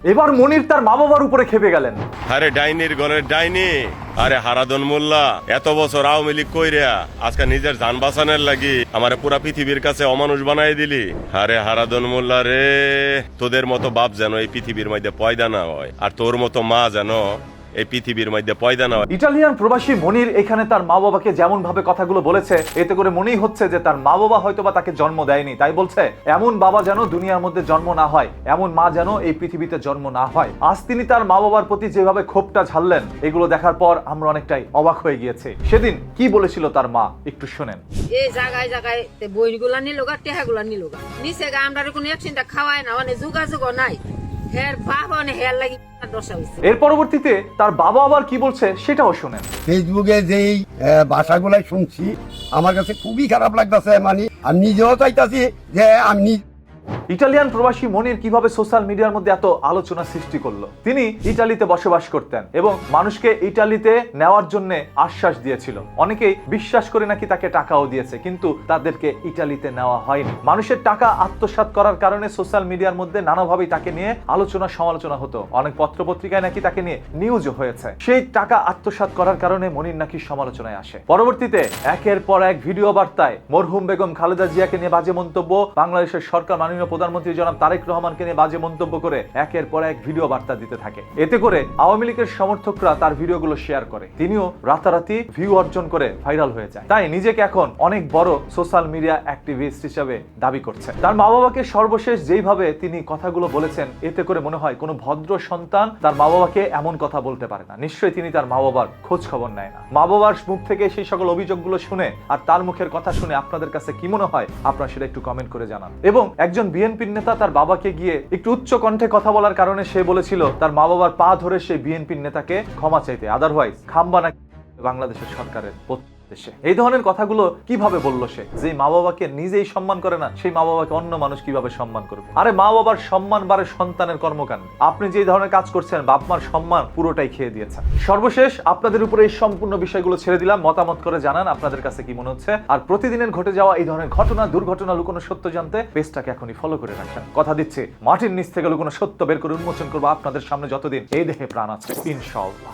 এবার মনির তার মা বাবার উপরে খেপে গেলেন। আরে ডাইনির ঘরের ডাইনি, আরে হারাদন মোল্লা, এত বছর আওয়ামী লীগ কইরা আজকে নিজের জান বাঁচানোর লাগি আমারে পুরা পৃথিবীর কাছে অমানুষ বানাই দিলি। আরে হারাদন মোল্লা রে, তোদের মতো বাপ যেন এই পৃথিবীর মধ্যে পয়দা না হয়, আর তোর মতো মা যেন এই পৃথিবীর মধ্যে পয়দা না হয়। ইটালিয়ান প্রবাসী মনির এখানে তার মা বাবাকে যেমন ভাবে কথাগুলো বলেছে, এতে করে মনেই হচ্ছে যে তার মা বাবা হয়তোবা তাকে জন্ম দেয়নি, তাই বলছে এমন বাবা যেন দুনিয়ার মধ্যে জন্ম না হয়, এমন মা যেন এই পৃথিবীতে জন্ম না হয়। আজ তিনি তার মা বাবার প্রতি যেভাবে ক্ষোভটা ঝাড়লেন, এগুলো দেখার পর আমরা অনেকটাই অবাক হয়ে গিয়েছি। সেদিন কি বলেছিল তার মা একটু শুনেন। এই জায়গায় জায়গায় বইগুলা নিল গা, টেহাগুলা নিল গা, নিচে গা আমরা কোনো একচিন্তা খাওয়ায় না, মানে যোগাযোগ নাই। হের বাবা মানে হের লাগি দশা হইছে। এর পরবর্তীতে তার বাবা আবার কি বলছে সেটাও শুনেন। ফেসবুকে যেই ভাষাগুলাই শুনছি আমার কাছে খুবই খারাপ লাগতেছে, মানে আমি নিজেও চাইতাছি যে আমি। ইটালিয়ান প্রবাসী মনির কিভাবে সোশ্যাল মিডিয়ার মধ্যে এত আলোচনা সৃষ্টি করলো। তিনি ইটালিতে বসবাস করতেন এবং মানুষকে ইটালিতে নেওয়ার জন্য আশ্বাস দিয়েছিল। অনেকেই বিশ্বাস করে নাকি তাকে টাকাও দিয়েছে, কিন্তু তাদেরকে ইটালিতে নেওয়া হয়নি। মানুষের টাকা আত্মসাৎ করার কারণে সোশ্যাল মিডিয়ার মধ্যে নানাভাবেই তাকে নিয়ে আলোচনা সমালোচনা হতো। অনেক পত্রপত্রিকায় নাকি তাকে নিয়ে নিউজও হয়েছে। সেই টাকা আত্মসাৎ করার কারণে মনির নাকি সমালোচনায় আসে। পরবর্তীতে একের পর এক ভিডিও বার্তায় মরহুম বেগম খালেদা জিয়াকে নিয়ে বাজে মন্তব্য, বাংলাদেশের সরকার মাননীয় প্রধানমন্ত্রী জনাব তারেক রহমানকে নিয়ে বাজে মন্তব্য করে একের পর এক ভিডিও বার্তা দিতে থাকে। এতে করে আওয়ামী লীগের সমর্থকরা তার ভিডিওগুলো শেয়ার করে, তিনিও রাতারাতি ভিউ অর্জন করে ভাইরাল হয়ে যায়। তাই নিজেকে এখন অনেক বড় সোশ্যাল মিডিয়া অ্যাক্টিভিস্ট হিসেবে দাবি করছে। তার মা বাবাকে সর্বশেষ যেইভাবে তিনি কথাগুলো বলেছেন, এতে করে মনে হয় কোনো ভদ্র সন্তান তার মা বাবাকে এমন কথা বলতে পারে না। নিশ্চয়ই তিনি তার মা বাবার খোঁজ খবর নেয় না। মা বাবার মুখ থেকে সেই সকল অভিযোগগুলো শুনে আর তার মুখের কথা শুনে আপনাদের কাছে কি মনে হয়, আপনারা সেটা একটু কমেন্ট করে জানান। এবং একজন বিএনপি নেতা তার বাবাকে গিয়ে একটু উচ্চ কণ্ঠে কথা বলার কারণে সে বলেছিল তার মা বাবার পা ধরে সেই বিএনপি নেতাকে ক্ষমা চাইতে, আদারওয়াইজ খাম্বা না বাংলাদেশের সরকারের দেশে। এই ধরনের কথাগুলো কিভাবে বলল সে? যে মা বাবাকে নিজেই সম্মান করে না, সেই মা বাবাকে অন্য মানুষ কিভাবে সম্মান করবে? আরে মা বাবার সম্মান বাড়ে সন্তানের কর্মকাণ্ড। আপনি যে ধরনের কাজ করছেন, বাপ মার সম্মান পুরোটাই খেয়ে দিয়েছেন। সর্বশেষ আপনাদের উপরে এই সম্পূর্ণ বিষয়গুলো ছেড়ে দিলাম, মতামত করে জানান আপনাদের কাছে কি মনে হচ্ছে। আর প্রতিদিনের ঘটে যাওয়া এই ধরনের ঘটনা, দুর্ঘটনা, লুকোনো সত্য জানতে পেজটাকে এখনই ফলো করে রাখেন। কথা দিচ্ছি মাটির নিচ থেকে লুকোনো সত্য বের করে উন্মোচন করবো আপনাদের সামনে যতদিন এই দেহে প্রাণ আছে, ইনশাআল্লাহ।